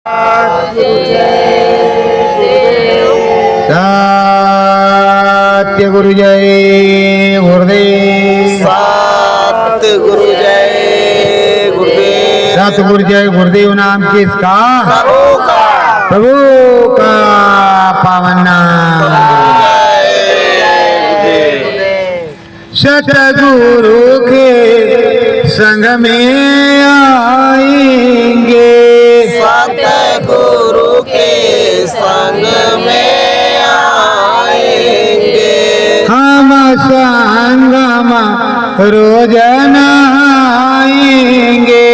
सत्य गुरु जय गुरुदेव। सत्य गुरु जय गुरुदेव। सतगुरु जय गुरुदेव नाम किसका? प्रभु का पावन नाम। सतगुरु के संग में आएंगे, सतगुरु के संग में आएंगे। हम संगम रोज नहाएंगे,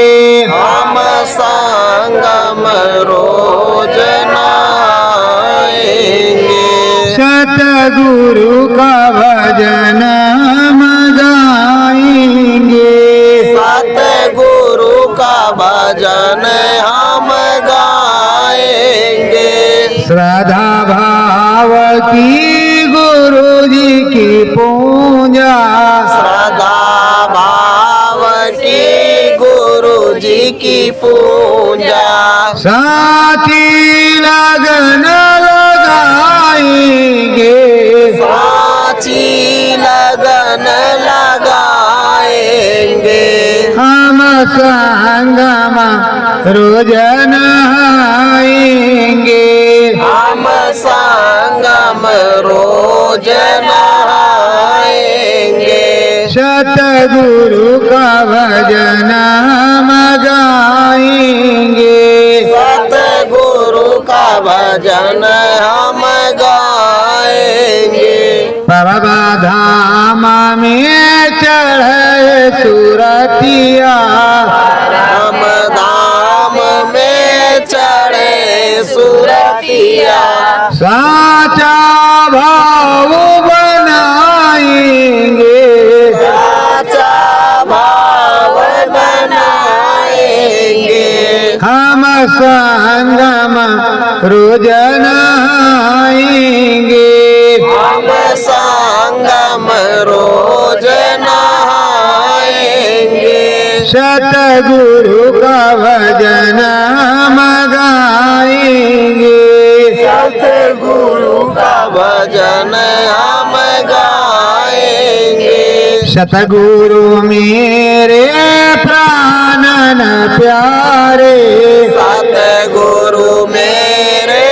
हम संगम रोज नहाएंगे। सतगुरु का भजन हम गाएंगे, सतगुरु का भजन हम गाएंगे। श्रद्धा भाव की गुरु जी की पूजा, श्रद्धा भाव की गुरु जी की पूजा। साथी लगन लगाएंगे, साची लगन लगाएंगे। हम संगम रोज नहाएंगे, हम संगम रोज नहाएंगे। सतगुरु का भजन हम गाएंगे, सतगुरु का भजन हम गाएंगे। बाबा धाम में चढ़े सुरतिया, हम धाम में चढ़े सुरतिया। साचा भाव बनाएंगे, साचा भाव बनाएंगे। हम संगम रोज नहाएंगे, हम संगम रोज नहाएंगे। सतगुरु का भजन हम गाएंगे, सतगुरु का भजन हम गाएंगे। सतगुरु मेरे प्राणन प्यारे, सतगुरु मेरे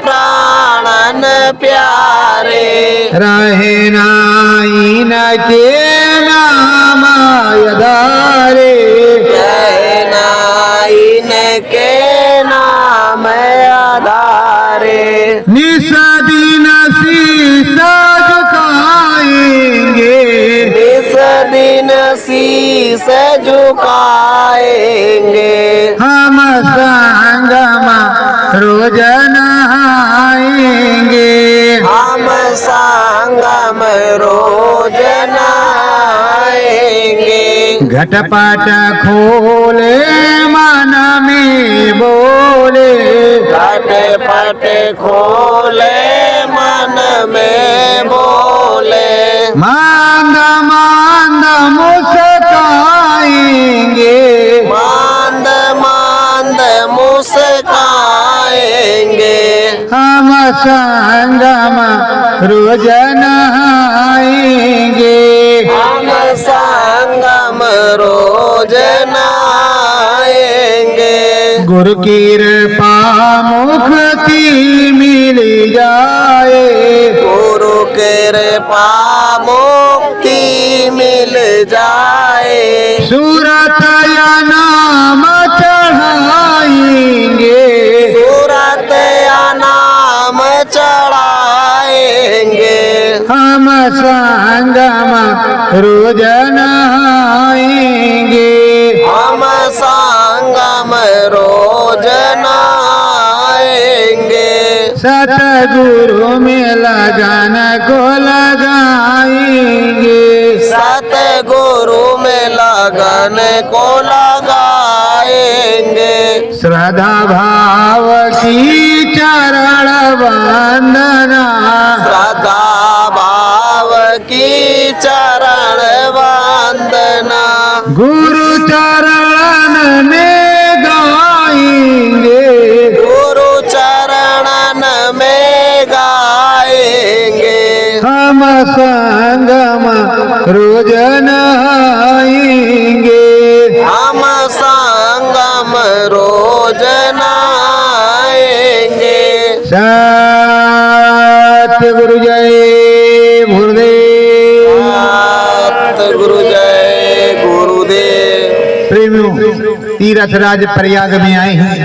प्राणन प्यारे। रहे नाइन के नाम आधारे, कहना इनके नाम आधारे। निस दिन शीश झुकाएंगे, इस दिन शीस झुकाएंगे। हम संगम रोज नहाएंगे, हम संगम रोज नहाएंगे। घटपट खोले मन में बोले, घटपट खोले मन में बोले। मांद मांद मुस्काएंगे, मांद मांद मुस्काएंगे। हम संगम रोज नहाएंगे, हम संगम रोज नहाएंगे। गुरु की कृपा मुक्ति मिल जाए, गुरु कृपा मुक्ति मिल जाए। सूरत या नाम चढ़ाएंगे, सूरत या नाम चढ़ाएंगे। हम संगम रोज नहाएंगे, हम संगम रोज नहाएंगे। सतगुरु में लगन को लगाएंगे, सतगुरु में लगन को लगाएंगे। श्रद्धा भाव की चरण वंदना, श्रद्धा भाव की चरण वंदना। गुरु चरण में गाएंगे, सतगुरु जय गुरुदेव। सतगुरु जय गुरुदेव। प्रेमियों, तीर्थ राज प्रयाग में आए हैं,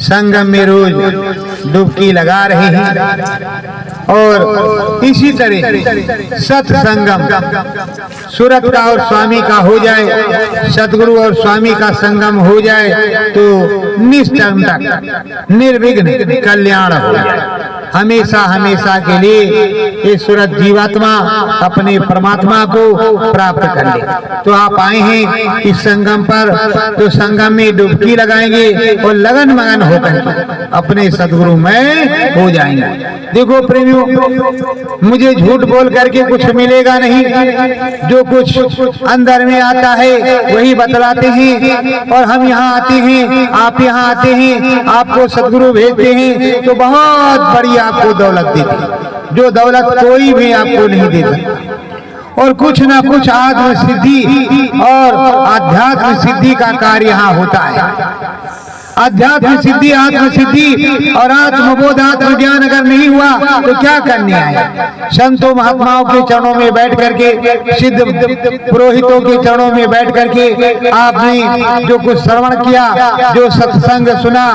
संगम में रोज डुबकी लगा रहे हैं और इसी तरह सत्संगम सूरत का और स्वामी का हो जाए, सतगुरु और स्वामी का संगम हो जाए तो निष्ठम तक निर्विघ्न कल्याण हो जाए। हमेशा हमेशा के लिए ये सूरत जीवात्मा अपने परमात्मा को प्राप्त कर ले। तो आप आए हैं इस संगम पर, तो संगम में डुबकी लगाएंगे और लगन मगन होकर अपने सतगुरु में हो जाएंगे। देखो प्रेमियों, मुझे झूठ बोल करके कुछ मिलेगा नहीं, जो कुछ अंदर में आता है वही बतलाते हैं। और हम यहाँ आते हैं, आप यहाँ आते हैं, आपको सतगुरु भेजते हैं तो बहुत बड़ी आपको दौलत देते, जो दौलत कोई भी आपको नहीं देता। और कुछ ना कुछ आत्म सिद्धि और आध्यात्म सिद्धि का कार्य यहाँ होता है। आध्यात्म सिद्धि, आत्म सिद्धि और आत्मबोध, आत्म ज्ञान अगर नहीं हुआ तो क्या करने आए। संतों महात्माओं के चरणों में बैठ करके, सिद्ध पुरोहितों के चरणों में बैठ करके आपने जो कुछ श्रवण किया, जो सत्संग सुना,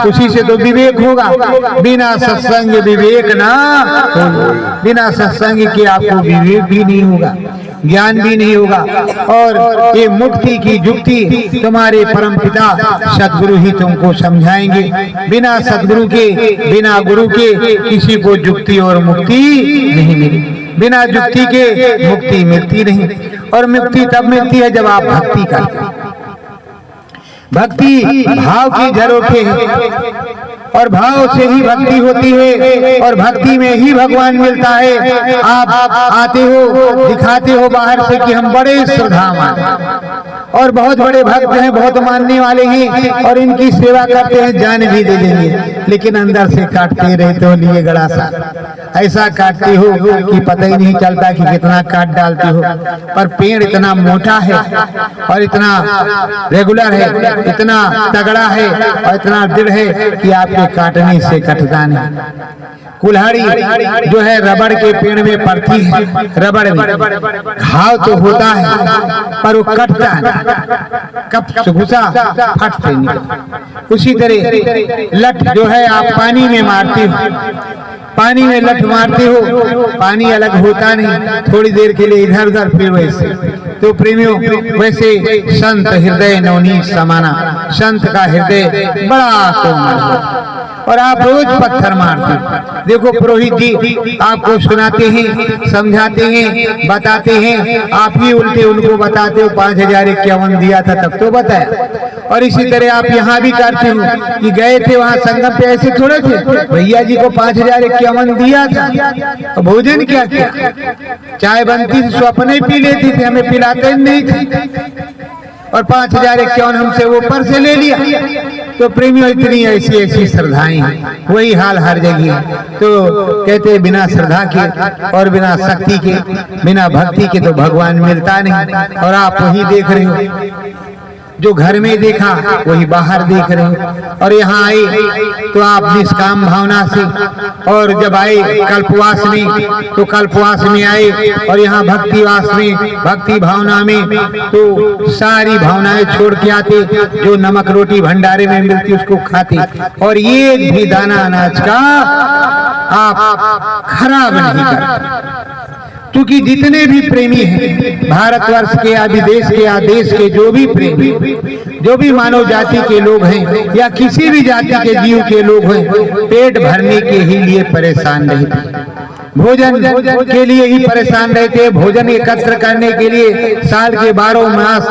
उसी से तो विवेक होगा। बिना सत्संग विवेक ना हो, बिना सत्संग के आपको विवेक भी नहीं होगा, ज्ञान भी नहीं होगा। और ये मुक्ति की जुक्ति तुम्हारे परम पिता सतगुरु ही तुमको समझाएंगे। बिना सतगुरु के, बिना गुरु के किसी को जुक्ति और मुक्ति नहीं मिली। बिना जुक्ति के मुक्ति मिलती नहीं, और मुक्ति तब मिलती है जब आप भक्ति करते हैं। भक्ति भाव की झरोखे है और भाव से ही भक्ति होती है, और भक्ति में ही भगवान मिलता है। आप आते हो, दिखाते हो बाहर से कि हम बड़े श्रद्धावान और बहुत बड़े भक्त हैं, बहुत मानने वाले हैं और इनकी सेवा करते हैं, जान भी दे देंगे, लेकिन अंदर से काटते रहते हो लिए गड़ा सा। ऐसा काटते हो कि पता ही नहीं चलता कि कितना काट डालते हो। पर पेड़ इतना मोटा है और इतना रेगुलर है, इतना तगड़ा है और इतना दृढ़ है कि आपके काटने से कटता नहीं। कुल्हाड़ी जो है रबड़ के पेड़ में पड़ती है, रबड़ में घाव तो होता है पर वो कटता है, कप से घुसा फट से निकल। उसी तरह लठ जो है आप पानी में मारते हो, पानी में लठ मारते हो, पानी अलग होता नहीं, थोड़ी देर के लिए इधर उधर फिर वैसे। तो प्रेमियों, वैसे संत हृदय नवनीत समाना, संत का हृदय बड़ा कोमल है और आप रोज पत्थर मारते हो। देखो पुरोहित जी आपको सुनाते हैं, समझाते हैं, बताते हैं, आप ही उल्टे उनको बताते हो 5051 दिया था तब तो बताया। और इसी तरह आप यहाँ भी करते हो कि गए थे वहाँ संगम पे, ऐसे थोड़े थे, भैया जी को 5051 दिया था, तो भोजन क्या किया, चाय बनती थी सो अपने पी लेती थी, हमें पिलाते नहीं थे, और 5051 हमसे ऊपर से ले लिया। तो प्रेमियों, इतनी ऐसी ऐसी श्रद्धाएं हैं, वही हाल हर जगह है। तो कहते हैं बिना श्रद्धा के और बिना शक्ति के, बिना भक्ति के तो भगवान मिलता नहीं। और आप वही देख रहे हो, जो घर में देखा वही बाहर देख रहे हो। और यहाँ आए तो आप निष्काम भावना से, और जब आए कल्पवास में तो कल्पवास में आए, और यहाँ भक्तिवास में, भक्ति भावना में तो सारी भावनाएं छोड़ के आते। जो नमक रोटी भंडारे में मिलती उसको खाते, और एक भी दाना अनाज का आप खराब नहीं करते। क्योंकि जितने भी प्रेमी हैं भारतवर्ष के या विदेश के या देश के, जो भी प्रेमी, जो भी मानव जाति के लोग हैं या किसी भी जाति के जीव के लोग हैं, पेट भरने के ही लिए परेशान रहते, भोजन के लिए ही परेशान रहते, भोजन एकत्र करने के लिए साल के 12 मास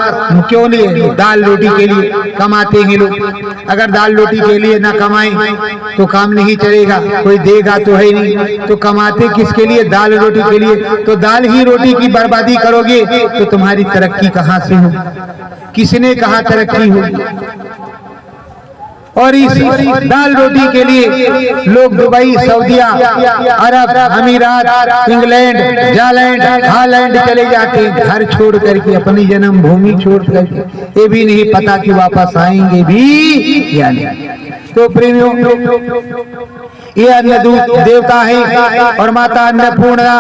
क्यों लिए दाल रोटी के लिए कमाते हैं लोग। अगर दाल रोटी के लिए ना कमाएं तो काम नहीं चलेगा, कोई देगा तो है नहीं, तो कमाते किसके लिए, दाल रोटी के लिए। तो दाल ही रोटी की बर्बादी करोगे तो तुम्हारी तरक्की कहाँ से हो, किसने कहा तरक्की हो। और इस दाल रोटी के लिए लोग दुबई, सऊदिया, अरब अमीरात, इंग्लैंड, जालैंड, हालैंड चले जाते हैं, घर छोड़ करके, अपनी जन्मभूमि छोड़ करके। ये भी नहीं पता कि वापस आएंगे भी या नहीं। तो प्रेमियों, ये अन्नदूत देवता है और माता अन्नपूर्णा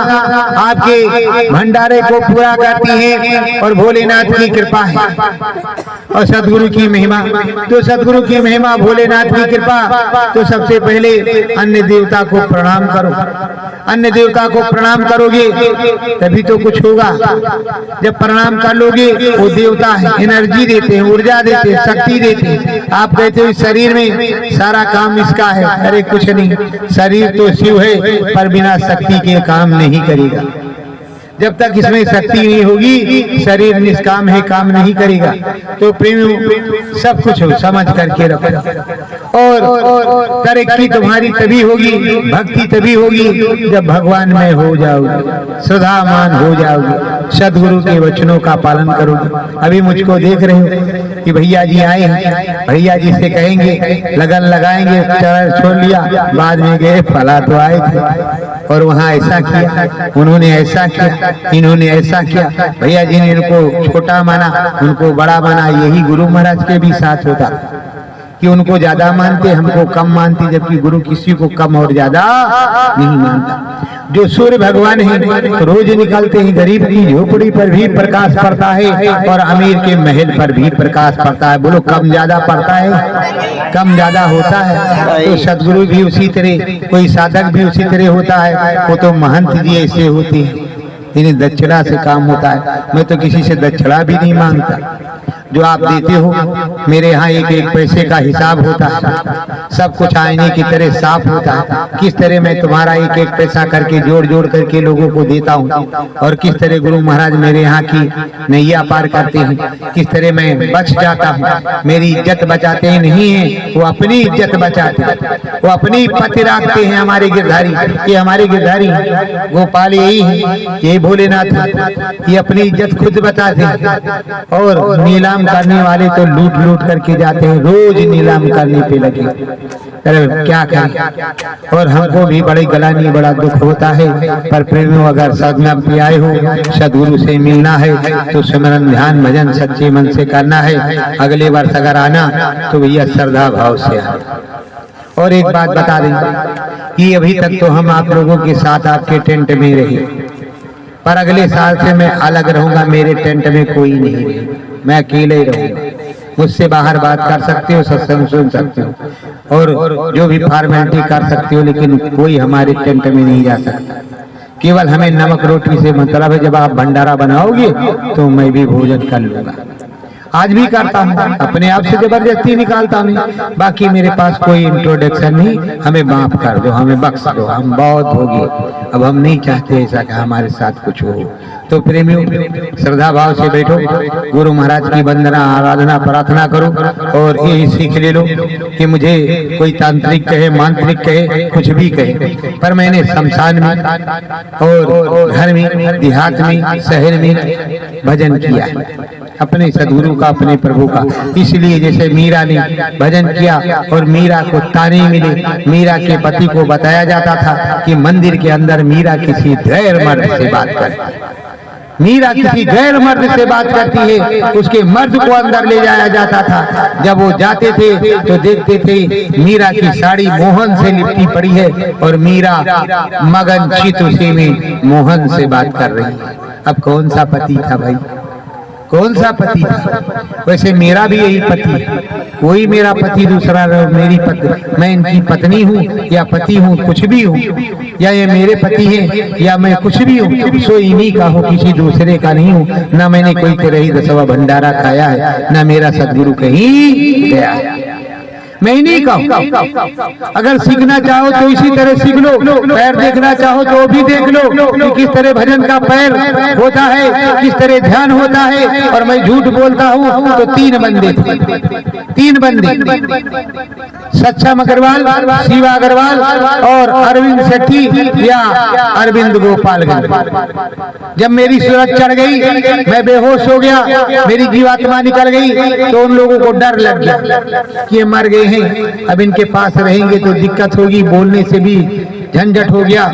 आपके भंडारे को पूरा करती है और भोलेनाथ की कृपा है और सदगुरु की महिमा। तो सदगुरु की महिमा, भोलेनाथ की कृपा। तो सबसे पहले अन्य देवता को प्रणाम करो। अन्य देवता को प्रणाम करोगे तभी तो कुछ होगा। जब प्रणाम कर लोगे, वो देवता है, एनर्जी देते हैं, ऊर्जा देते हैं, शक्ति देते हैं। आप कहते हो शरीर में सारा काम इसका है, अरे कुछ नहीं, शरीर तो शिव है पर बिना शक्ति के काम नहीं करेगा। जब तक इसमें शक्ति नहीं होगी, शरीर निष्काम है, काम नहीं करेगा। तो प्रेमियों, सब कुछ समझ करके रखो और तरक्की तुम्हारी तभी होगी, भक्ति तभी होगी जब भगवान में हो जाओगे, श्रद्धावान हो जाओगे, सदगुरु के वचनों का पालन करोगे। अभी मुझको देख रहे हो कि भैया जी आए हैं, भैया जी से कहेंगे, लगन लगाएंगे, चरण छोड़ लिया, बाद में गए फला तो आए थे और वहाँ ऐसा किया, उन्होंने ऐसा किया, इन्होंने ऐसा किया। भैया जी ने इनको छोटा माना, उनको बड़ा माना। यही गुरु महाराज के भी साथ होता कि उनको ज्यादा मानते, हमको कम मानते, जबकि गुरु किसी को कम और ज्यादा नहीं मानता। जो सूर्य भगवान है तो रोज निकलते हैं, गरीब की झोपड़ी पर भी प्रकाश पड़ता है और अमीर के महल पर भी प्रकाश पड़ता है। बोलो कम ज्यादा पड़ता है, कम ज्यादा होता है। तो सदगुरु भी उसी तरह, कोई साधक भी उसी तरह होता है। वो तो महंत जी ऐसे होते हैं, इन्हें दक्षिणा से काम होता है। मैं तो किसी से दक्षिणा भी नहीं मांगता। जो आप देते हो, मेरे यहाँ एक एक पैसे का हिसाब होता है, सब कुछ आईने की तरह साफ होता है। किस तरह मैं तुम्हारा एक एक पैसा करके जोड़ जोड़ करके लोगों को देता हूँ और किस तरह गुरु महाराज मेरे यहाँ की नैया पार करते हैं, किस तरह मैं बच जाता हूँ। मेरी इज्जत बचाते हैं, नहीं है, वो अपनी इज्जत बचाते हैं, वो अपनी पति रखते हैं। हमारे गिरधारी, ये हमारे गिरधारी गोपाल यही है, ये भोलेनाथ, ये अपनी इज्जत खुद बताते हैं और नीलाम करने वाले तो लूट लूट करके जाते हैं, रोज नीलाम करने पे लगे। अरे क्या करें। और हमको भी बड़ी गलानी, बड़ा दुख होता है। पर प्रेमियों, अगर साधना पे आए हो, सदगुरु से मिलना है तो सिमरन ध्यान भजन सच्चे मन से करना है। अगले वर्ष अगर आना तो भैया श्रद्धा भाव से आना। और एक बात बता दें कि अभी तक तो हम आप लोगों के साथ आपके टेंट में रहे, पर अगले साल से मैं अलग रहूंगा। मेरे टेंट में कोई नहीं रहे, मैं अकेले ही रहूंगा। मुझसे बाहर बात कर सकते हो, सत्संग सुन सकते हो और जो भी फॉर्मेलिटी कर सकते हो, लेकिन कोई हमारे टेंट में नहीं जा सकता। केवल हमें नमक रोटी से मतलब है। जब आप भंडारा बनाओगे तो मैं भी भोजन कर लूंगा। आज भी करता हूँ, अपने आप से जबरदस्ती निकालता हूँ। बाकी मेरे पास कोई इंट्रोडक्शन नहीं। हमें माफ कर दो, हमें बख्श दो, हम बहुत हो गए। अब हम नहीं चाहते ऐसा कि हमारे साथ कुछ हो। तो प्रेमियों, श्रद्धा भाव से बैठो, गुरु महाराज की वंदना आराधना प्रार्थना करो और ये सीख ले लो कि मुझे कोई तांत्रिक कहे, मांत्रिक कहे, कुछ भी कहे, पर मैंने शमशान में और घर में, देहात में, शहर में भजन किया है अपने सदगुरु का, अपने प्रभु का। इसलिए जैसे मीरा ने भजन किया और मीरा को ताने मिले, मीरा के पति को बताया जाता था कि मंदिर के अंदर मीरा किसी गैर मर्द से बात करती, मीरा किसी गैर मर्द से बात करती है। उसके मर्द को अंदर ले जाया जाता था। जब वो जाते थे तो देखते थे मीरा की साड़ी मोहन से लिपटी पड़ी है और मीरा मगन चित उसी में मोहन से बात कर रही है। अब कौन सा पति था भाई, कौन सा पति था? वैसे मेरा भी यही पति है, कोई मेरा पति दूसरा मेरी पत्नी, मैं इनकी पत्नी हूँ या पति हूँ, कुछ भी हूँ, या ये मेरे पति हैं या मैं कुछ भी हूँ, सो इन्हीं का हूँ, किसी दूसरे का नहीं हूँ। ना मैंने कोई तेरही दसवा भंडारा खाया है, ना मेरा सदगुरु कहीं गया है, मैं ही नहीं कहूँ। अगर सीखना चाहो तो इसी तरह सीख लो, पैर देखना चाहो तो भी देख लो कि किस तरह भजन का पैर होता है, किस तरह ध्यान होता है। और मैं झूठ बोलता हूँ तो तीन बंदे थे, तीन बंदे, सक्षम अग्रवाल, शिवा अग्रवाल और अरविंद सेठी या अरविंद गोपाल। जब मेरी सूरत चढ़ गई, मैं बेहोश हो गया, मेरी जीवात्मा निकल गई, तो उन लोगों को डर लग गया कि ये मर गए हैं, अब इनके पास रहेंगे तो दिक्कत होगी, बोलने से भी झंझट हो गया।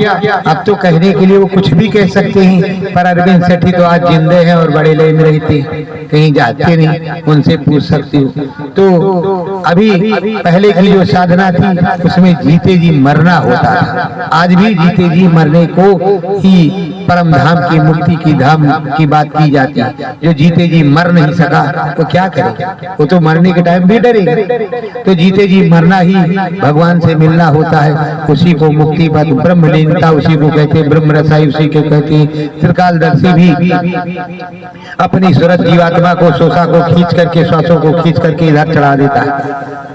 अब तो कहने के लिए वो कुछ भी कह सकते हैं, पर अरविंद सेठी तो आज जिंदे हैं और बड़े लय में रहते, कहीं जाते नहीं, उनसे पूछ सकती हो। तो अभी पहले की जो साधना थी उसमें जीते जी मरना होता था, आज भी जीते जी मरने को ही परम धाम की मुक्ति की धाम की बात की जाती है। जो जीते जी मर नहीं सका वो क्या करेगा, वो तो मरने के टाइम भी डरेगा। तो जीते जी मरना ही भगवान से मिलना होता है, उसी को मुक्ति पद ब्रह्मलीनता उसी को कहते हैं, ब्रह्म रसाई उसी को कहते हैं। त्रिकालदर्शी भी अपनी सूरत जीवात्मा को श्वासा को खींच करके श्वासों को खींच करके इधर चढ़ा देता है।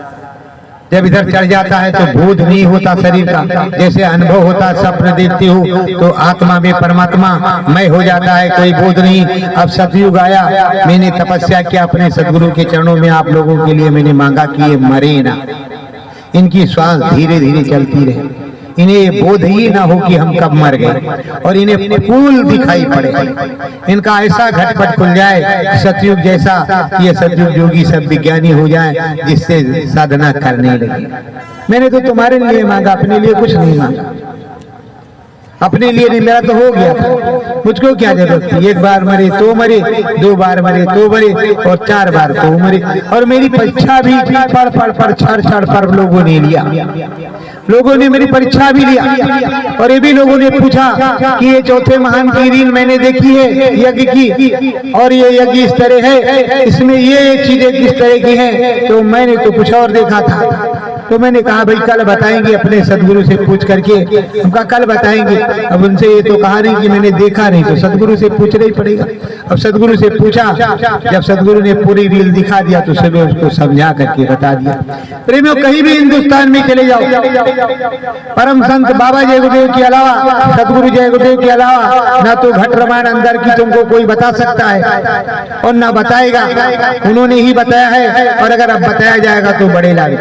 जब इधर चढ़ जाता है तो बोध नहीं होता शरीर का, जैसे अनुभव होता है स्वप्न देखते हो तो आत्मा में परमात्मा मय हो जाता है, कोई बोध नहीं। अब सतयुग आया, मैंने तपस्या किया अपने सदगुरु के चरणों में, आप लोगों के लिए मैंने मांगा कि ये मरे ना, इनकी श्वास धीरे धीरे चलती रहे, इन्हें बोध ही ना हो कि हम कब मर गए, और इन्हें फूल दिखाई पड़े, इनका ऐसा घटपट खुल जाए सतयुग जैसा कि ये सतयुग योगी सब विज्ञानी हो जाए, जिससे साधना करने लगे। मैंने तो तुम्हारे लिए मांगा, अपने लिए कुछ नहीं मांगा, अपने लिए नहीं, मेरा तो हो गया था, मुझको क्या जरूरत थी। एक बार मरे तो मरे, 2 बार मरे तो मरे, और 4 बार तो मरे। और मेरी परीक्षा भी पढ़ छड़ पर लोगों ने लिया, लोगों ने मेरी परीक्षा भी लिया, और ये भी लोगों ने पूछा कि ये चौथे महान की रील मैंने देखी है यज्ञ की, और ये यज्ञ इस तरह है, इसमें ये चीजें किस तरह की हैं, तो मैंने तो कुछ और देखा था। तो मैंने कहा भाई कल बताएंगे, अपने सदगुरु से पूछ करके, उनका कल बताएंगे। अब उनसे ये तो कहा नहीं कि मैंने देखा नहीं, तो सदगुरु से पूछना ही पड़ेगा। अब सदगुरु से पूछा, जब सदगुरु ने पूरी रील दिखा दिया तो सुबह उसको समझा करके बता दिया। प्रेमियों, कहीं भी हिंदुस्तान में चले जाओ, परम संत बाबा जय गुरुदेव के अलावा, सदगुरु जय गुरुदेव के अलावा ना तो घट रामायण अंदर की तुमको कोई बता सकता है और ना बताएगा, उन्होंने ही बताया है। और अगर अब बताया जाएगा तो बड़े लागे,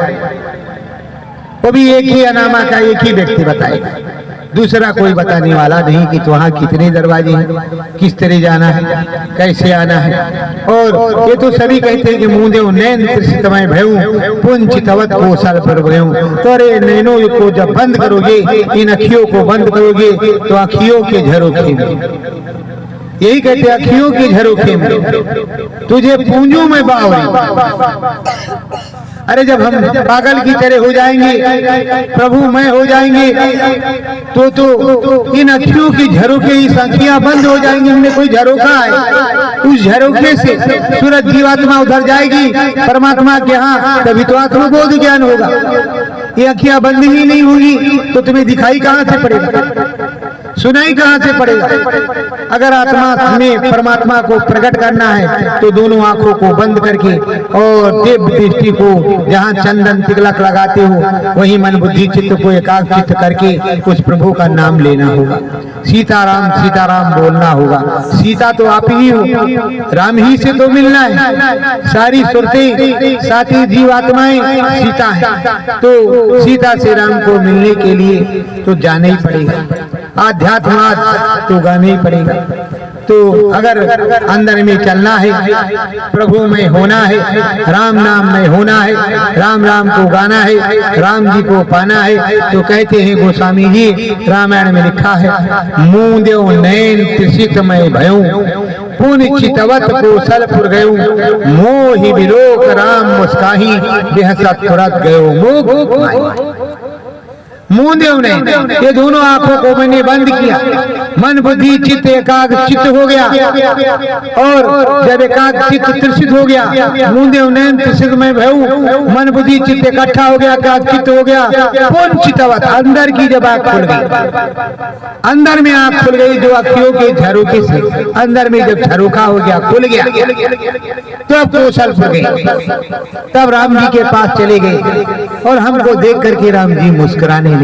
वो भी एक ही अनामा का एक ही व्यक्ति बताएगा, दूसरा कोई बताने वाला नहीं कि वहाँ कितने दरवाजे हैं, किस तरह जाना है, कैसे आना है। और ये तो सभी कहते हैं कि मुंह देव नैन त्रिसितमय भयऊ पुंचितवत कोसल पर भयऊ। तो अरे नैनों को जब बंद करोगे, इन अखियों को बंद करोगे तो अखियों के झरोखे में, यही कहते हैं अखियों के झरोखे में तुझे पूंजों में बावरी। अरे जब हम पागल की तरह हो जाएंगे, प्रभु मैं हो जाएंगे, तो इन अखियों की झरोखे, इस आँखियां बंद हो जाएंगी। हमें कोई झरोखा है, उस झरोखे से सूरज जीवात्मा उधर जाएगी परमात्मा के यहाँ, तभी तो आत्मबोध ज्ञान होगा। ये आँखियां बंद ही नहीं होगी तो तुम्हें दिखाई कहाँ से पड़ेगा, सुनाई कहाँ से पड़ेगा। अगर आत्मा में परमात्मा को प्रकट करना है तो दोनों आंखों को बंद करके और दिव्य दृष्टि को, जहाँ चंदन तिलक लगाते हो वही मन बुद्धि चित्त को एकाग्रचित्त करके उस प्रभु का नाम लेना होगा। सीताराम सीताराम बोलना होगा। सीता तो आप ही हो, राम ही से तो मिलना है। सारी सुरतें साथी जीवात्माएं सीता है, तो सीता से राम को मिलने के लिए तो जाना ही पड़ेगा, आध्यात्माद तो गाना ही पड़ेगा। तो अगर अंदर में चलना है, प्रभु में होना है, राम नाम में होना है, राम राम को गाना है, राम जी को पाना है, तो कहते हैं गोस्वामी जी, रामायण में लिखा है, मुंह देव नैन त्रिसितमय भयऊ पुन चितवत कोसलपुर गयऊ, मोहि विलोक राम मुस्काही बेहसत तुरत गयो मोह। मुंह देव ने ये दोनों आंखों को मैंने बंद किया, मन बुद्धि चित्त एकाग्र चित्त हो गया, और जब एकाग्र चित्त त्रिसित हो गया, मुंह देव नैन त्रिसित में भयऊ, मन बुद्धि चित्त इकट्ठा हो गया, एकाग्र चित्त हो गया, पुन चितवत अंदर की जब आँख खुल गई, अंदर में आँख खुल गई, जो अखियों के झरोखे से अंदर में जब झरोखा हो गया, खुल गया, तो अब कौशलपुर गए। तब राम जी के पास चले गए और हमको देख करके राम जी मुस्कुराने लगे,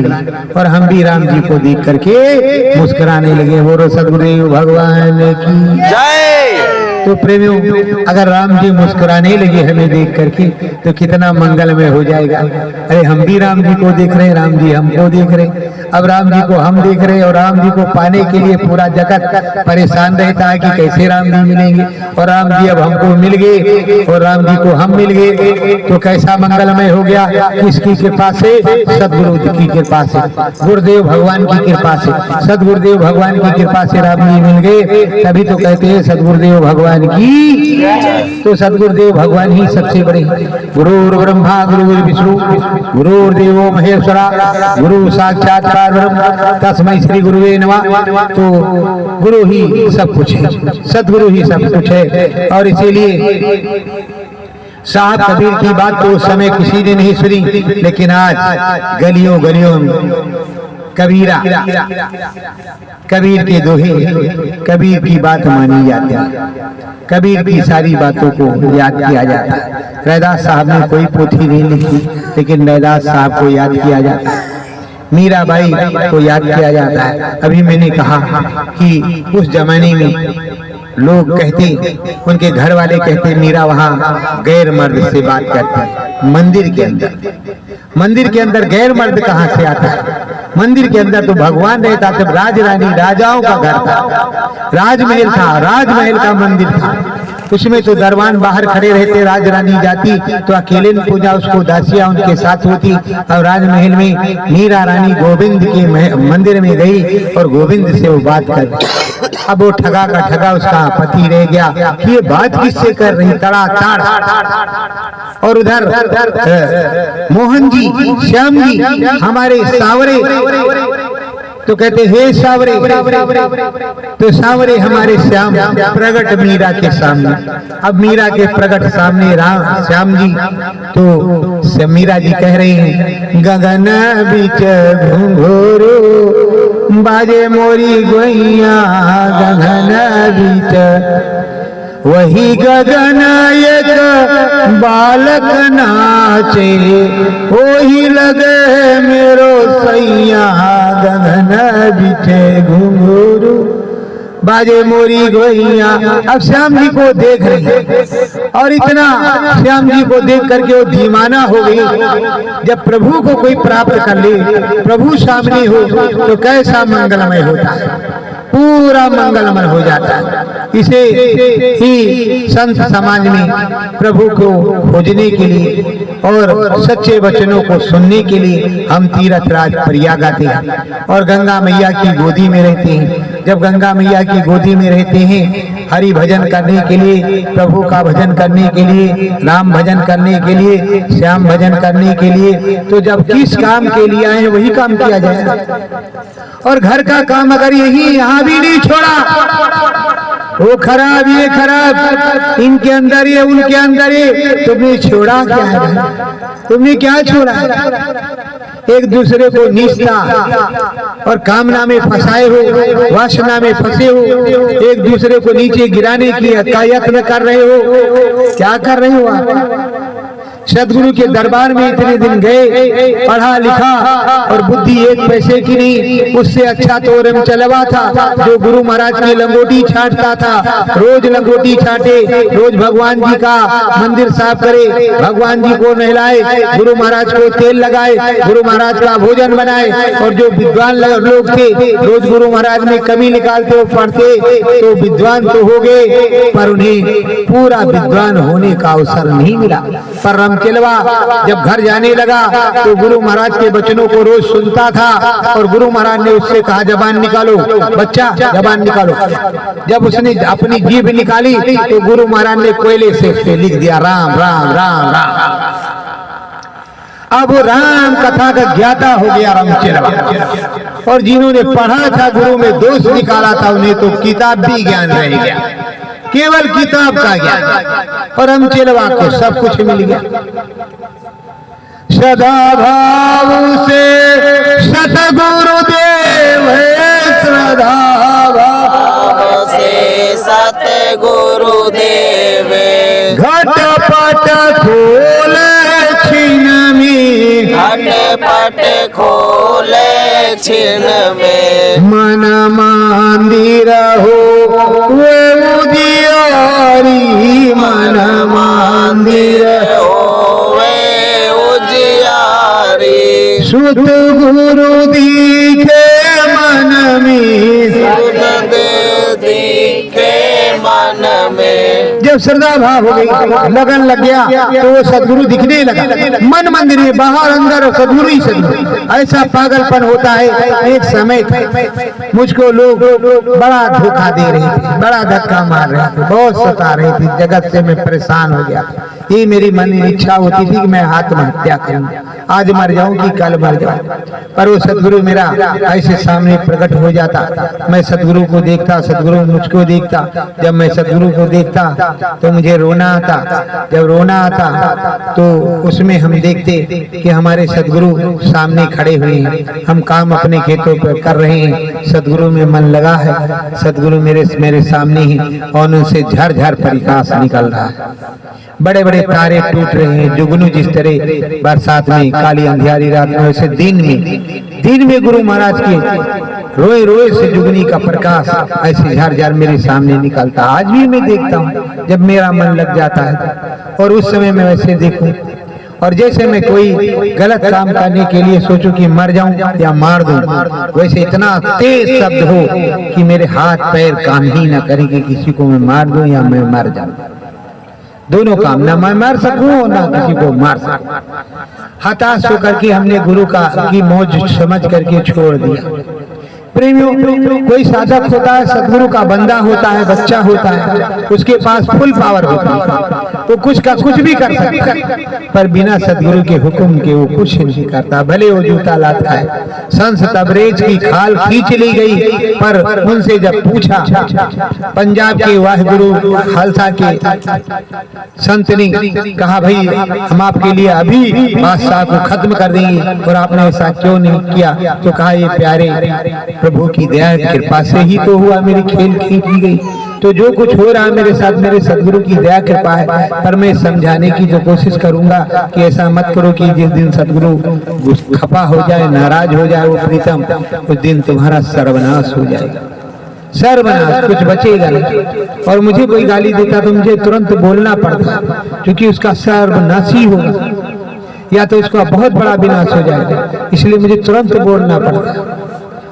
और हम भी राम जी को देख करके मुस्कुराने लगे। बोलो सद्गुरु भगवान की जय। तो प्रेमियों, अगर राम जी मुस्कुराने लगे हमें देख करके तो कितना मंगलमय हो जाएगा। अरे हम भी राम जी को देख रहे हैं, राम जी हमको देख रहे हैं, अब राम जी को हम देख रहे हैं, और राम जी को पाने के लिए पूरा जगत परेशान रहता है कि कैसे राम जी मिलेंगे, और राम जी अब हमको मिल गए और राम जी को हम मिल गए, तो कैसा मंगलमय हो गया। किसकी कृपा से? सद्गुरु जी की कृपा से, गुरुदेव भगवान की कृपा से, सदगुरुदेव भगवान की कृपा से राम जी मिल गए। तभी तो कहते हैं सदगुरुदेव भगवान की। तो सदगुरुदेव भगवान ही सबसे बड़े। गुरुर् ब्रह्मा गुरुर् विष्णु गुरुर्देवो महेश्वरा गुरु साक्षात परब्रह्म तस्मै श्री गुरुवे नमः। तो गुरु ही सब कुछ है, सदगुरु ही सब कुछ है। और इसीलिए साहब कबीर की बात तो उस समय किसी ने नहीं सुनी, लेकिन आज गलियों गलियों में कबीरा, कबीर के दोहे, कबीर की बात मानी जाती है, कबीर की सारी बातों को याद किया जाता है। रैदास साहब ने कोई पोथी नहीं लिखी, लेकिन रैदास साहब को याद किया जाता है, मीराबाई को याद किया जाता है। अभी मैंने कहा कि उस जमाने में लोग कहते, उनके घर वाले कहते मीरा वहाँ गैर मर्द से बात करती। मंदिर के अंदर, मंदिर के अंदर गैर मर्द कहाँ से आता है? मंदिर के अंदर तो भगवान रहता। जब राज रानी राजाओं का घर था, राजमहल था, राजमहल का मंदिर था, उसमें तो दरबान बाहर खड़े रहते, राज रानी जाती तो अकेले में पूजा, उसको दासियां उनके साथ होती। और राजमहल में मीरा रानी गोविंद के मंदिर में गई और गोविंद से वो बात कर। अब वो ठगा का ठगा उसका पति रह गया कि ये बात किससे कर रही, तड़ा ताड़। और उधर मोहन जी, श्याम जी, हमारे सावरे, तो कहते हे सावरे, तो सावरे हमारे श्याम प्रगट मीरा के सामने। अब मीरा के प्रगट सामने राम श्याम जी, तो मीरा जी कह रही हैं गगन बीच घुंघरू बाजे मोरी गोइया, गगन बीच वही गगन एक बालक नाचे, वही लगे मेरो सैया, गगन बिछे घुंघरू बाजे मोरी गोइया। अब श्याम जी को देख रही और इतना श्याम जी को देख करके वो दीवाना हो गई। जब प्रभु को कोई प्राप्त कर ले, प्रभु सामने हो तो कैसा मंगलमय होता है, पूरा मंगलमय हो जाता है। इसे ही संत समाज में प्रभु को खोजने के लिए और सच्चे वचनों को सुनने के लिए हम तीर्थराज प्रयाग आते हैं और गंगा मैया की गोदी में रहते हैं। जब गंगा मैया की गोदी में रहते हैं हरि भजन करने के लिए, प्रभु का भजन करने के लिए, राम भजन करने के लिए, श्याम भजन करने के लिए, तो जब किस काम के लिए आए वही काम किया जाए। और घर का काम अगर यही यहाँ भी नहीं छोड़ा, वो खराब ये खराब, इनके अंदर ये उनके अंदर ये, तुमने छोड़ा क्या है? तुमने क्या छोड़ा? एक दूसरे को निष्ठा और कामना में फंसाए हो, वासना में फंसे हो, एक दूसरे को नीचे गिराने की यत्न कर रहे हो। क्या कर रहे हो आप? सदगुरु के दरबार में इतने दिन गए, पढ़ा लिखा और बुद्धि एक पैसे की नहीं, उससे अच्छा तो रम चलवा था जो गुरु महाराज की लंगोटी छाटता था। रोज लंगोटी छाटे, रोज भगवान जी का मंदिर साफ करे, भगवान जी को नहलाए, गुरु महाराज को तेल लगाए, गुरु महाराज का भोजन बनाए। और जो विद्वान लोग थे रोज गुरु महाराज में कमी निकालते और पढ़ते, तो विद्वान तो हो गए पर उन्हें पूरा विद्वान होने का अवसर नहीं मिला। पर चलवा जब घर जाने लगा तो गुरु महाराज के वचनों को रोज सुनता था और गुरु महाराज ने उससे कहा जबान निकालो बच्चा, जबान निकालो। जब उसने अपनी जीभ निकाली तो गुरु महाराज ने कोयले से लिख दिया राम राम राम राम। अब वो राम कथा का ज्ञाता हो गया रामचेलवा। और जिन्होंने पढ़ा था गुरु में दोष निकाला था उन्हें तो किताब भी ज्ञान रह गया, केवल किताब का ज्ञान। और रामचेलवा को सब कुछ मिल गया। सदा भाव से सतगुरुदेव है, श्रद्धा भाव से सतगुरुदेव घटपट खोले छिन में, घटपट खोले छिन में, मन मंदिर हो वे उजियारी, मन मंदिर हो वे उजियारी, सुत गुरु दिखे मन में, सुत दिखे मन में। जब जब श्रद्धा भाव हो गई, लगन लग गया, तो वो सदगुरु दिखने लगा। मन मंदिर में बाहर अंदर सदगुरु ही सदगुरु। ऐसा पागलपन होता है। एक समय मुझको लोग बड़ा धोखा दे रहे थे, बड़ा धक्का मार रहे थे, बहुत सता रहे थे। जगत से मैं परेशान हो गया। ये मेरी मन इच्छा होती थी कि मैं आत्महत्या करूं, आज मर जाऊं कि कल मर जाऊं। पर वो सदगुरु मेरा ऐसे सामने प्रकट हो जाता। मैं सदगुरु को देखता, सदगुरु मुझको देखता। जब मैं सदगुरु को देखता तो मुझे रोना आता। जब रोना आता तो उसमें हम देखते कि हमारे सदगुरु सामने खड़े हुए हैं, हम काम अपने खेतों पर कर रहे हैं, सदगुरु में मन लगा है, सदगुरु मेरे सामने ही, और उनसे झरझर प्रकाश निकल रहा है। बड़े बड़े तारे टूट रहे हैं। जुगनू जिस तरह बरसात में काली अंधियारी रात में, वैसे दिन में गुरु महाराज के रोए रोए से जुगनी का प्रकाश ऐसे झरझर मेरे सामने निकलता। आज भी मैं देखता हूँ जब मेरा मन लग जाता है, और उस समय मैं वैसे देखूं। और जैसे मैं कोई गलत काम करने के लिए सोचूं कि मर जाऊं या मार दूं, वैसे इतना तेज शब्द हो कि मेरे हाथ पैर काम ही ना करें कि किसी को मैं मार दूं या मैं मर जाऊं। दोनों काम, ना मैं मर सकूं और ना किसी को मार सकूं। हताश होकर के हमने गुरु की मौज समझ करके छोड़ दिया। प्रेमियों, कोई साधक होता है, सदगुरु का बंदा होता है, बच्चा होता है, उसके पास फुल पावर होती है, वो कुछ का कुछ भी कर सकता है। पर बिना सदगुरु के हुक्म के वो कुछ नहीं करता। भले वो जूता लाता है। संस तबरेज की खाल खींच ली गई, पर उनसे जब पूछा, पंजाब के वाहिगुरु खालसा के संत ने कहा, भाई हम आपके लिए अभी बादशाह को खत्म कर देंगे, और आपने ऐसा क्यों नहीं किया? तो कहा, ये प्यारे प्रभु की दया कृपा से ही तो हुआ, मेरी खेल खींची गई। तो जो कुछ हो रहा है मेरे साथ मेरे सदगुरु की दया कृपा है। पर मैं समझाने की जो कोशिश करूंगा कि ऐसा मत करो कि जिस दिन सदगुरु खपा हो जाए, नाराज हो जाए वो प्रीतम, उस दिन तुम्हारा सर्वनाश हो जाएगा। सर्वनाश, कुछ बचेगा नहीं। और मुझे कोई गाली देता तो मुझे तुरंत बोलना पड़ता, क्योंकि उसका सर्वनाशी होगा या तो उसका बहुत बड़ा विनाश हो जाएगा, इसलिए मुझे तुरंत बोलना पड़ता।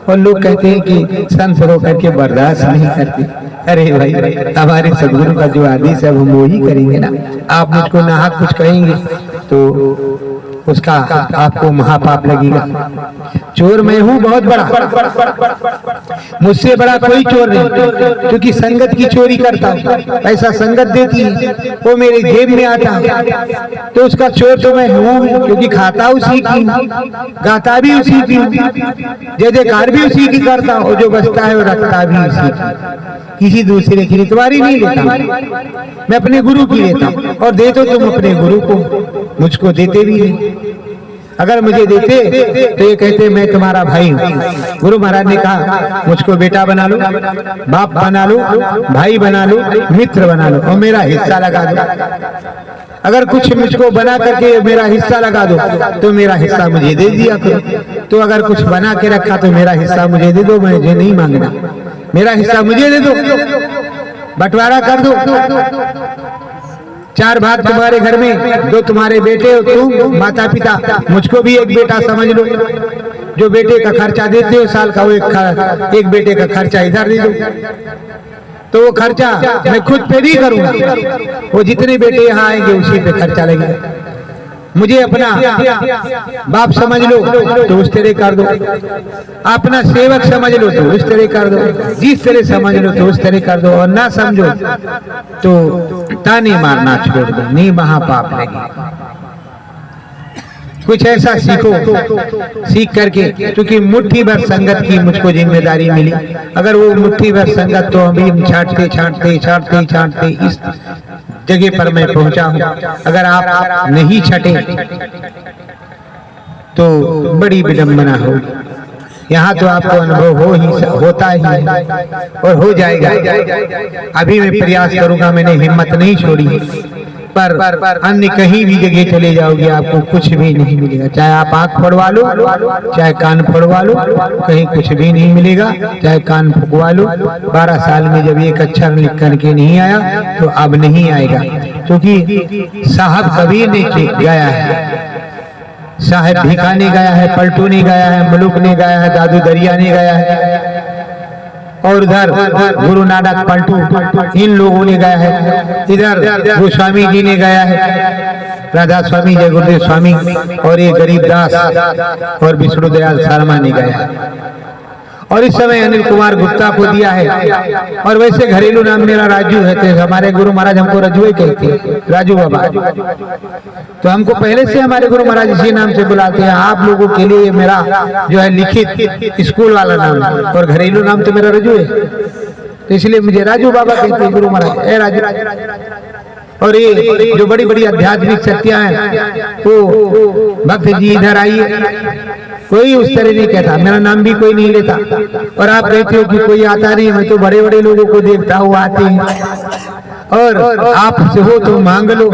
और लोग कहते हैं कि संत होकर के बर्दाश्त नहीं करते। अरे भाई, हमारे सदगुरु का जो आदेश है हम वो ही करेंगे ना। आप मुझको नाहक कुछ कहेंगे तो उसका आपको महापाप लगेगा। चोर मैं हूँ बहुत बड़ा, मुझसे बड़ा कोई चोर नहीं, क्योंकि संगत की चोरी करता हूँ। ऐसा संगत देती है, वो मेरे जेब में आता है, तो उसका चोर तो मैं हूँ, क्योंकि खाता उसी की, गाता भी उसी की, जय जयकार भी उसी की करता हूँ, और जो बचता है वो रखता भी उसी की। किसी दूसरे की रितवारी नहीं लेता, मैं अपने गुरु की लेता हूँ। और दे तो तुम अपने गुरु को, मुझको देते भी नहीं। अगर मुझे देते तो ये कहते मैं तुम्हारा भाई हूँ। गुरु महाराज ने कहा, मुझको बेटा बना लो, बाप बना लो, भाई बना लो, मित्र बना लो, और मेरा हिस्सा लगा दो। अगर कुछ मुझको बना करके मेरा हिस्सा लगा दो तो मेरा हिस्सा मुझे दे दिया करो। तो अगर कुछ बना के रखा तो मेरा हिस्सा मुझे दे दो, मुझे नहीं मांगना, मेरा हिस्सा मुझे दे दो, बंटवारा कर दो। 4 भाग तुम्हारे घर में, 2 तुम्हारे बेटे हो, तुम माता पिता, मुझको भी एक बेटा समझ लो। जो बेटे का खर्चा देते हो साल का, वो एक बेटे का खर्चा इधर दे दो। तो वो खर्चा मैं खुद पे नहीं करूंगा, वो जितने बेटे यहाँ आएंगे उसी पे खर्चा लगेगा। मुझे अपना बाप समझ लो तो उस तरह कर दो, अपना सेवक समझ लो तो उस तरह कर दो, जिस तरह समझ लो तो उस तरह कर दो, और ना समझो तो ताने मारना छोड़ दो, नहीं महापाप लगे। कुछ ऐसा सीखो, सीख करके, क्योंकि मुट्ठी भर संगत की मुझको जिम्मेदारी मिली। अगर वो मुट्ठी भर संगत तो अभी छांटते छांटते छांटते छांटते इस जगह पर मैं पहुंचा हूं। अगर आप नहीं छटे तो बड़ी विडंबना होगी। यहाँ तो आपको अनुभव होता ही और हो जाएगा। अभी मैं प्रयास करूंगा, मैंने हिम्मत नहीं छोड़ी, पर अन्य कहीं भी जगह चले जाओगे आपको कुछ भी नहीं मिलेगा। चाहे आप आंख फोड़वा लो, चाहे कान फोड़वा लो, कहीं कुछ भी नहीं मिलेगा। चाहे कान फुकवा लो, 12 साल में जब एक अक्षर लिख करके नहीं आया तो अब नहीं आएगा, क्योंकि साहब कबीर ने गाया है, साहेब भिका ने गाया है, पलटू ने गाया है, मलुक ने गाया है, दादू दरिया ने गाया है। और उधर गुरु नानक पलटू इन लोगों ने गाया है, इधर गोस्वामी जी ने गाया है, राधा स्वामी, जय गुरुदेव स्वामी, और ये गरीबदास और विष्णु दयाल शर्मा ने गाया है। और इस समय अनिल कुमार गुप्ता को दिया है। और वैसे घरेलू नाम मेरा राजू है, तो हमारे गुरु महाराज हमको रजुए कहते हैं, राजू बाबा। तो हमको पहले से हमारे गुरु महाराज इसी नाम से बुलाते हैं। आप लोगों के लिए मेरा जो है लिखित स्कूल वाला नाम है, और घरेलू नाम तो मेरा रजू है, तो इसलिए मुझे राजू बाबा कहते हैं गुरु महाराज, ए राजू। और ये जो बड़ी बड़ी आध्यात्मिक शक्तियां हैं, वो भक्त जी इधर आइए, कोई उस तरह नहीं कहता, मेरा नाम भी कोई नहीं लेता। और आप कहते हो कि कोई आता नहीं, मैं तो बड़े बड़े लोगों को देखता हूँ आते हैं। और आप से हो तो मांग लो,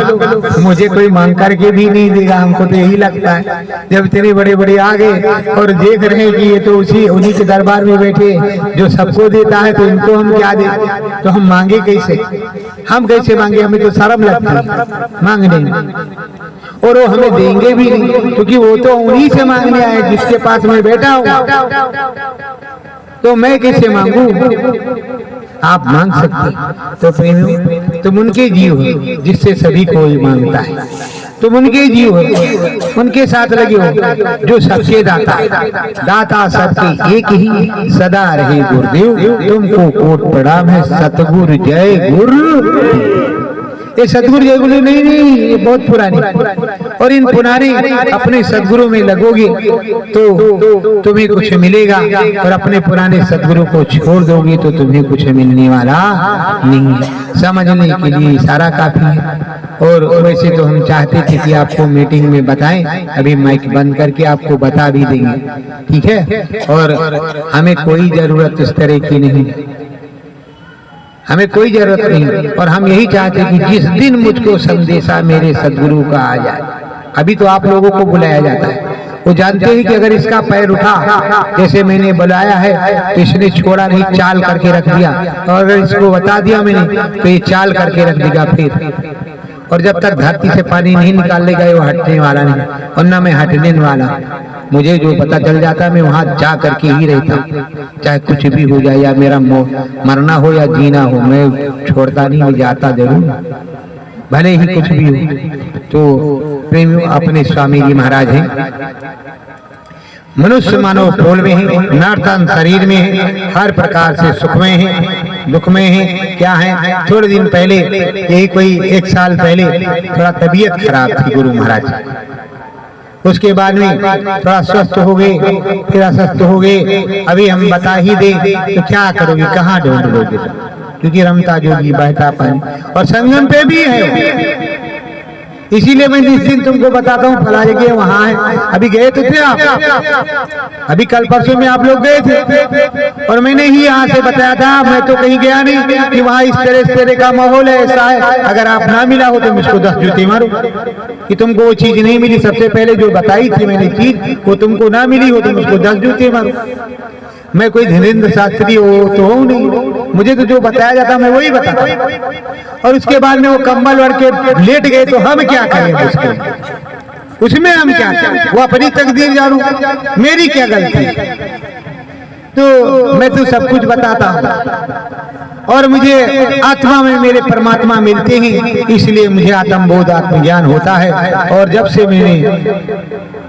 मुझे कोई मांग करके भी नहीं देगा। हमको तो यही लगता है, जब इतने बड़े बड़े आ गए और देख रहे हैं कि ये तो उन्हीं के दरबार में बैठे जो सबको देता है, तो इनको हम क्या दे, तो हम मांगे कैसे, हम कैसे मांगे, हमें तो शर्म लगती है मांगने में। और वो हमें देंगे भी नहीं, क्योंकि वो तो उन्हीं से मांगने आए जिसके पास मैं बैठा हूँ, तो मैं कैसे मांगू। आप मांग सकते, तो प्रेमियों तुम उनके जीव हो जिससे सभी कोई मांगता है, तुम उनके जीव हो, उनके साथ लगे हो जो सबके दाता, दाता सबके एक ही सदा रहे गुरुदेव, तुमको कोट प्रणाम है सतगुरु जय गुरु। ये सतगुरु जय गुरु नहीं, ये बहुत पुरानी। और इन पुराने अपने सदगुरु में लगोगे तो तुम्हें कुछ मिलेगा, और अपने पुराने सदगुरु को छोड़ दोगे तो तुम्हें कुछ मिलने वाला नहीं है। समझने के लिए इशारा काफी है। और वैसे तो हम चाहते थे कि आपको मीटिंग में बताएं, अभी माइक बंद करके आपको बता भी देंगे, ठीक है। और हमें कोई जरूरत इस तरह की नहीं, हमें कोई जरूरत नहीं। और हम यही चाहते कि जिस दिन मुझको संदेशा मेरे सदगुरु का आ जाए, अभी तो आप लोगों को बुलाया जाता है, वो जानते हैं कि अगर इसका पैर उठा, जैसे मैंने बुलाया है, तो इसने छोड़ा नहीं, चाल करके रख दिया। और अगर इसको बता दिया मैंने, तो ये चाल करके रख देगा फिर। और जब तक धरती से पानी नहीं निकाल लेगा, वो हटने वाला नहीं, और ना मैं हटने वाला। मुझे जो पता चल जाता है, मैं वहां जा करके ही रहता, चाहे कुछ भी हो जाए, या मेरा मरना हो या जीना हो, मैं छोड़ता नहीं, मैं जाता जरूर, भले ही कुछ भी हो। तो प्रेमियों, अपने स्वामी जी महाराज हैं, मनुष्य मानव फूल में है, नर्तन शरीर में है, हर प्रकार से सुख में है, दुख में है। क्या है, थोड़े दिन पहले, यही कोई 1 साल पहले थोड़ा तबीयत खराब थी गुरु महाराज, उसके बाद में थोड़ा स्वस्थ हो गए, फिर अस्वस्थ हो गए। अभी हम बता ही दें तो क्या करोगे, कहाँ ढूंढ लोगे, क्योंकि रमता जोगी बहता पानी, और संगम पे भी है। इसीलिए मैं जिस दिन तुमको बताता हूँ फला जगह वहाँ है। अभी गए तो थे आप, अभी कल परसों में आप लोग गए थे, और मैंने ही यहाँ से बताया था, मैं तो कहीं गया नहीं, कि वहाँ इस तरह का माहौल है, ऐसा है। अगर आप ना मिला हो तो मुझको 10 जूते मारो कि तुमको वो चीज नहीं मिली। सबसे पहले जो बताई थी मैंने चीज, वो तुमको ना मिली हो तो मुझको 10 जूते मारो। मैं कोई धीरेन्द्र शास्त्री हो तो हूँ नहीं, मुझे तो जो बताया जाता मैं वही बताता। और उसके बाद में वो कंबल ओढ़ के लेट गए, तो हम क्या करें उसमें हम क्या करें, वो अपनी तकदीर जानू, मेरी क्या गलती। तो मैं तो सब कुछ बताता हूँ, और मुझे आत्मा में मेरे परमात्मा मिलते हैं, इसलिए मुझे आत्मबोध आत्मज्ञान होता है। और जब से मैंने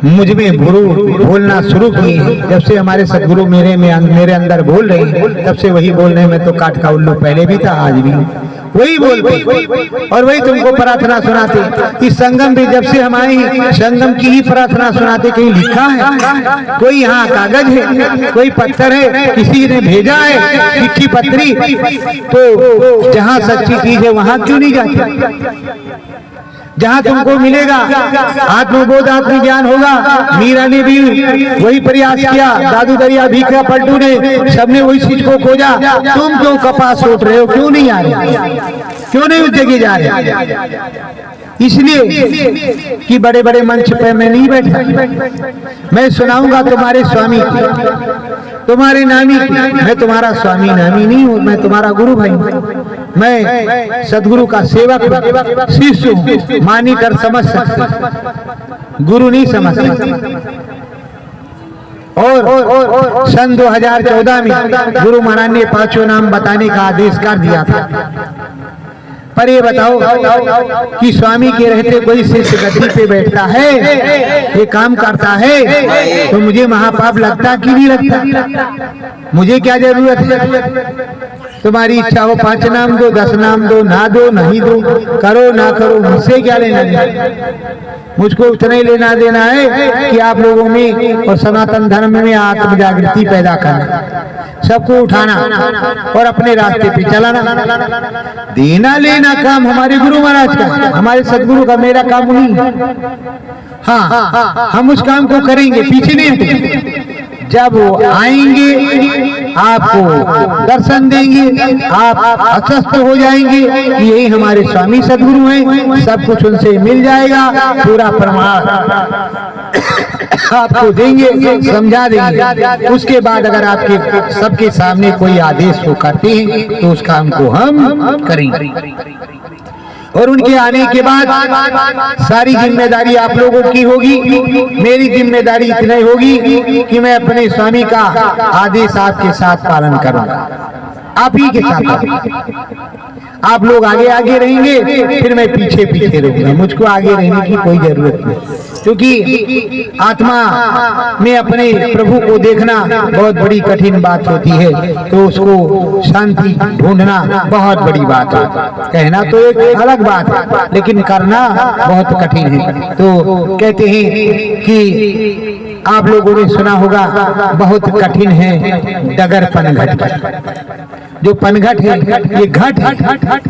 मुझ में गुरु बोलना शुरू किए, जब से हमारे सदगुरु मेरे अंदर बोल रहे हैं, तब से वही बोल रहे हैं। मैं तो काट का उल्लू पहले भी था, आज भी वही बोलते, और वही तुमको प्रार्थना सुनाते। इस संगम में जब से हम आए, संगम की ही प्रार्थना सुनाते। कहीं लिखा है, कोई यहाँ कागज है, कोई पत्थर है, किसी ने भेजा है चिट्ठी पत्री, तो जहाँ सच्ची चीज है वहां क्यों नहीं जाते, जहाँ तुमको मिलेगा आत्मबोध आत्मज्ञान होगा। मीरा ने भी वही प्रयास किया, दादू दरिया भीखा पलटू ने, सबने वही चीज को खोजा। तुम क्यों कपास सोच रहे हो, क्यों नहीं आ रहे, क्यों नहीं उस जगह जा रहे? इसलिए कि बड़े बड़े मंच पे मैं नहीं बैठा, मैं सुनाऊंगा तुम्हारे स्वामी तुम्हारे नामी की। मैं तुम्हारा स्वामी नामी नहीं हूँ, मैं तुम्हारा गुरु भाई, मैं सदगुरु का सेवक शिष्य हूँ। मानी कर समझ सकते, गुरु नहीं समझ सकते। और सन 2014 में गुरु महाराज ने 5 नाम बताने का आदेश कर दिया था। पर ये बताओ कि स्वामी के रहते कोई शिष्य गद्दी पे बैठता है, ये काम करता है, तो मुझे महापाप लगता कि नहीं लगता? मुझे क्या जरूरत है? तुम्हारी इच्छा हो 5 नाम दो, 10 नाम दो, ना दो नहीं दो, करो ना करो, मुझसे क्या लेना देना? मुझको उतना ही लेना देना है कि आप लोगों में और सनातन धर्म में आत्म जागृति पैदा करना, सबको उठाना और अपने रास्ते पे चलाना। देना लेना काम हमारे गुरु महाराज का, हमारे सदगुरु का, मेरा काम नहीं। हाँ, हम उस काम को करेंगे, पीछे नहीं हटेंगे। जब वो आएंगे आपको दर्शन देंगे, आप अस्वस्थ हो जाएंगे कि यही हमारे स्वामी सदगुरु हैं, सब कुछ उनसे मिल जाएगा, पूरा प्रमाण आपको देंगे, समझा देंगे। उसके बाद अगर आपके सबके सामने कोई आदेश वो करते हैं तो उस काम को हम करेंगे। और उनके आने के बाद सारी जिम्मेदारी आप लोगों की होगी। मेरी जिम्मेदारी इतनी होगी कि मैं अपने स्वामी का आदेश आपके साथ पालन करूंगा, आप ही के साथ। आप लोग आगे आगे रहेंगे, फिर मैं पीछे पीछे रहूंगा। मुझको आगे रहने की कोई जरूरत नहीं, क्योंकि आत्मा में अपने प्रभु को देखना बहुत बड़ी कठिन बात होती है, तो उसको शांति ढूंढना बहुत बड़ी बात है। कहना तो एक अलग बात है, लेकिन करना बहुत कठिन है। तो कहते हैं कि आप लोगों ने सुना होगा, बहुत कठिन है डगर पनघट। जो पनघट है ये घाट है,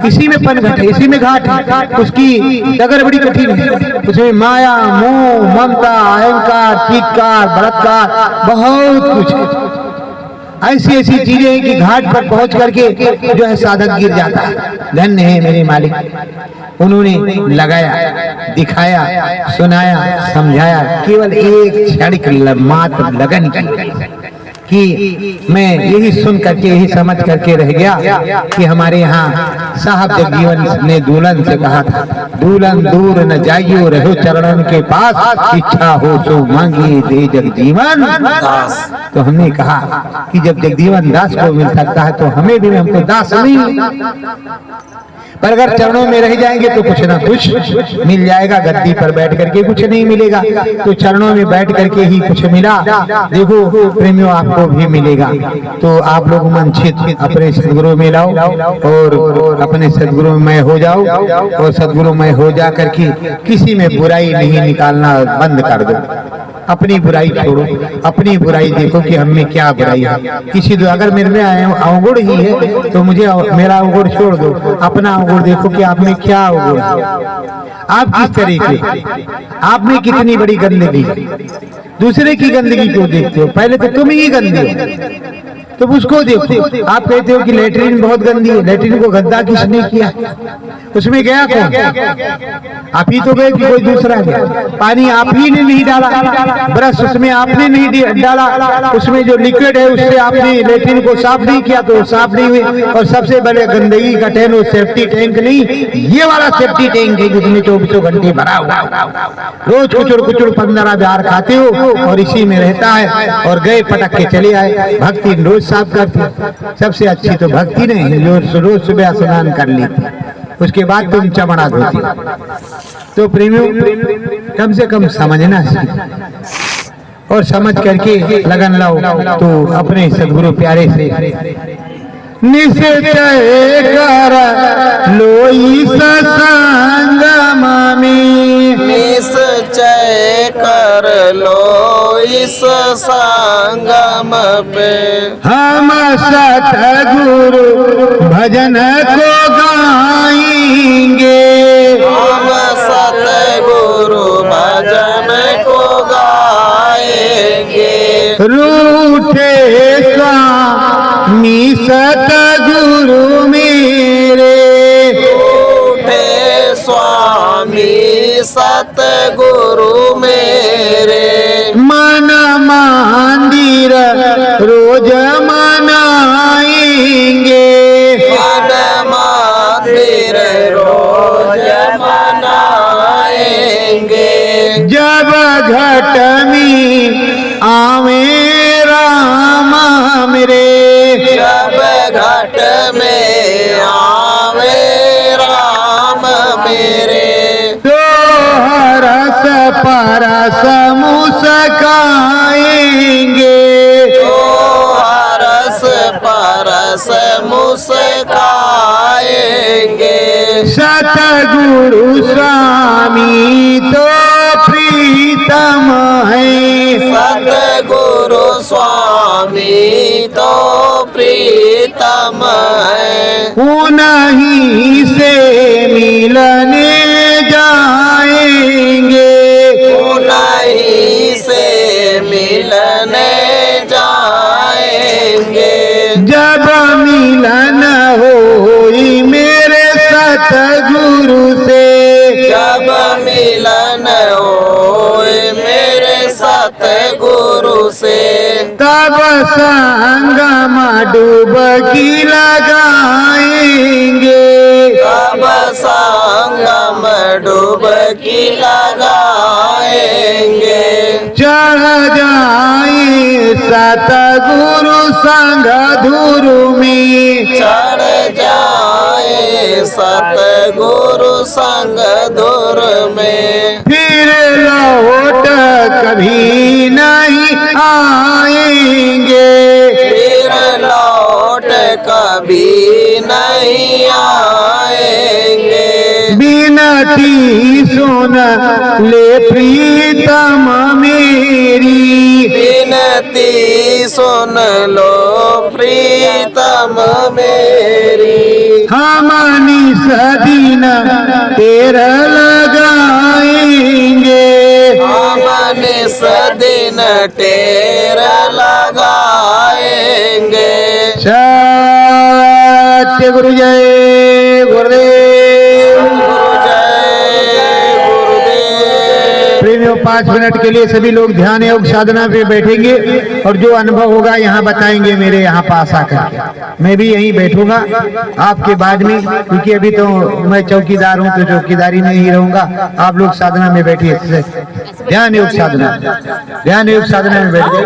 इसी में पनघट है, इसी में घाट है, उसकी डगर बड़ी कठिन है। उसमें माया, मोह, ममता, अहंकार, चीत्कार, बलात्कार, बहुत कुछ है। ऐसी ऐसी चीजें हैं कि घाट पर पहुंच करके जो है साधक गिर जाता है। धन्य है मेरे मालिक, उन्होंने लगाया, दिखाया, सुनाया, समझाया, केवल एक क्षणिक मात्र लगन कि मैं यही सुन करके, यही समझ करके रह गया कि हमारे यहाँ साहब जगजीवन ने दुल्हन से कहा था, दुल्हन दूर न जाइयो, रहो चरणन के पास, इच्छा हो सो मांगिए दे जगजीवन दास। तो हमने कहा कि जब जगजीवन दास को मिल सकता है तो हमें भी, हमको दास नहीं। पर अगर चरणों में रह जाएंगे तो कुछ ना कुछ मिल जाएगा। गद्दी पर बैठ करके कुछ नहीं मिलेगा, तो चरणों में बैठ करके ही कुछ मिला। देखो प्रेमियों, आपको भी मिलेगा। तो आप लोग मन चित अपने सदगुरु में लाओ और अपने सदगुरु में हो जाओ, और सदगुरु में हो जा करके किसी में बुराई नहीं निकालना बंद कर दो। अपनी बुराई छोड़ो, अपनी बुराई देखो कि हम में क्या बुराई है। किसी दो अगर मेरे में अवगुण ही है तो मुझे मेरा अवगुण छोड़ दो, अपना अवगुण देखो कि आप में क्या अवगुण है, आप किस तरीके, आप में कितनी बड़ी गंदगी। दूसरे की गंदगी क्यों देखते हो? पहले तो तुम ही गंदे हो, तो उसको देखो। आप कहते हो कि लेटरिन बहुत गंदी है, लेटरिन को गंदा किसने किया? उसमें गया कौन? आप ही तो गए कि कोई दूसरा गया? पानी आप ही ने नहीं डाला, ब्रश उसमें आपने नहीं डाला, उसमें जो लिक्विड है उससे आपने लेटरिन को साफ नहीं किया तो साफ नहीं हुई। और सबसे बड़े गंदगी का टैंक, वो सेफ्टी टैंक नहीं, ये वाला सेफ्टी टैंक है जिसमें 24 घंटे भरा हुआ, रोज कुचुड़ कुचुड़ 15 जार खाते हो और इसी में रहता है, और गए पटक के चले आए। भक्ति रोज साफ करती, सबसे अच्छी तो भक्ति नहीं जो रोज सुबह स्नान कर लेती, उसके बाद तुम चमड़ा धोती। तो प्रेमियों, कम से कम समझना सीखो और समझ करके लगन लाओ। तो अपने सदगुरु प्यारे से निश्चय कर लोई सत्संग में, निश्चय कर लो इस संगम पे, हम सतगुरु भजन को गाएंगे, हम सतगुरु भजन को गाएंगे। रूठे स्वामी सतगुरु मेरे, रूठे स्वामी सतगुरु मेरे, मन मंदिर रोज मनाएंगे, मन मंदिर रोज मनाएंगे। जब घट में आवे हरस मुस्काएंगे, तो हरस परस मुस्काएंगे। सतगुरु स्वामी तो प्रीतम है, सतगुरु स्वामी तो प्रीतम है। उन्हीं से मिलने जाएंगे, उन्हीं से मिलने जाएंगे। जब मिलन होई मेरे सतगुरु से, जब मिलन होए मेरे सतगुरु से, तब संगम डुबकी लगाएंगे, तब संगम डुबकी लगाएंगे। चढ़ जाए सतगुरु संग धुरु में, चढ़ जाए सतगुरु संग धुर में, फिर लौट कभी नहीं आएंगे, फिर लौट कभी नहीं आएंगे। बिनती सुन ले प्रीतम मेरी, बिनती सुन लो प्रीतम मेरी। हम निस दिन तेरा लगाएंगे, हम निस दिन टेर लगाएंगे। सत्य गुरु जय गुरुदेव। गुरु जय गुरुदेव। प्रेमियों 5 मिनट के लिए सभी लोग ध्यान योग साधना पे बैठेंगे और जो अनुभव होगा यहाँ बताएंगे मेरे यहाँ पास आकर। मैं भी यहीं बैठूंगा आपके बाद में, क्योंकि अभी तो मैं चौकीदार हूँ तो चौकीदारी में ही रहूंगा। आप लोग साधना में बैठिए, ध्यान योग साधना में बैठ गए।